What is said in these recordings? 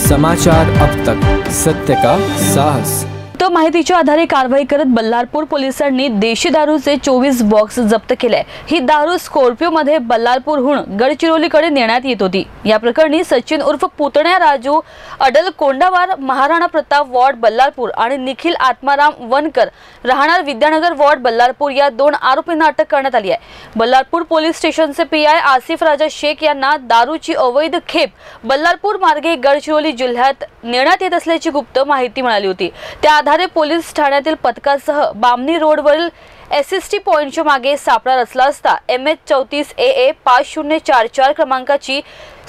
समाचार अब तक, सत्य का साहस। तो माहितीच्या आधारे कारवाई करत बल्लारपूर पोलिसांनी देशी दारूचे 24 बॉक्स जप्त केले। ही दारू स्कॉर्पिओ मध्ये बल्लारपूरहून गडचिरोलीकडे नेण्यात येत होती। या प्रकरणी सचिन उर्फ पुतण्या राजू अडल कोंडावार महाराणा प्रताप वॉर्ड बल्लारपूर आणि निखिल आत्माराम वनकर राहणार विद्यानगर वॉर्ड बल्लारपूर या 2 आरोपींना अटक करण्यात आली आहे। बल्लारपूर पोलीस स्टेशनचे पीआय आसिफ राजा शेख यांना दारूची अवैध खेप बल्लारपूर मार्गे गडचिरोली जिल्ह्यात नेण्यात येत असल्याची गुप्त माहिती मिळाली होती। त्या आधारे पोलीस ठाण्यातील पथकासह बामणी रोडवरील एसएसटी पॉइंटच्या मागे सापळा रचला असता MH34AA 5044 क्रमांकाची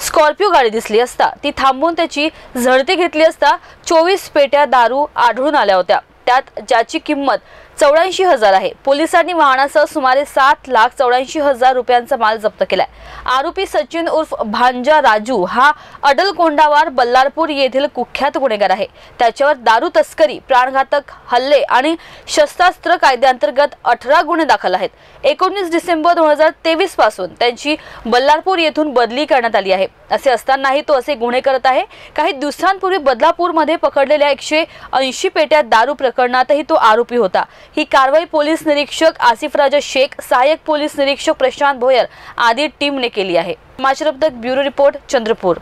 स्कॉर्पिओ गाडी दिसली असता ती थांबवून त्याची झडती घेतली असता 24 पेट्या दारू आढळून आल्या होत्या, त्यात ज्याची किंमत 84,000 आहे। पोलिसांनी वाहनासह सुमारे 7,84,000 रुपयांचा माल जप्त केलाय। आरोपी सचिन उर्फ भांजा राजू हा अडल कोंडावार बल्लारपूर येथील कुख्यात गुन्हेगार आहे। त्याच्यावर दारू तस्करी, प्राणघातक हल्ले आणि शस्त्रास्त्र कायद्याअंतर्गत 18 गुन्हे दाखल आहेत। 19 डिसेंबर 2023 पासून त्यांची बल्लारपूर येथून बदली करण्यात आली आहे। असे असतानाही तो असे गुन्हे करत आहे। काही दिवसांपूर्वी बदलापूरमध्ये पकडलेल्या 180 पेट्या दारू प्रकरणातही तो आरोपी होता। ही कारवाई पोलीस निरीक्षक आसिफ राजा शेख, सहाय्यक पोलीस निरीक्षक प्रशांत भोयर आदी टीमने केली आहे। समाचार अब तक ब्युरो रिपोर्ट, चंद्रपूर।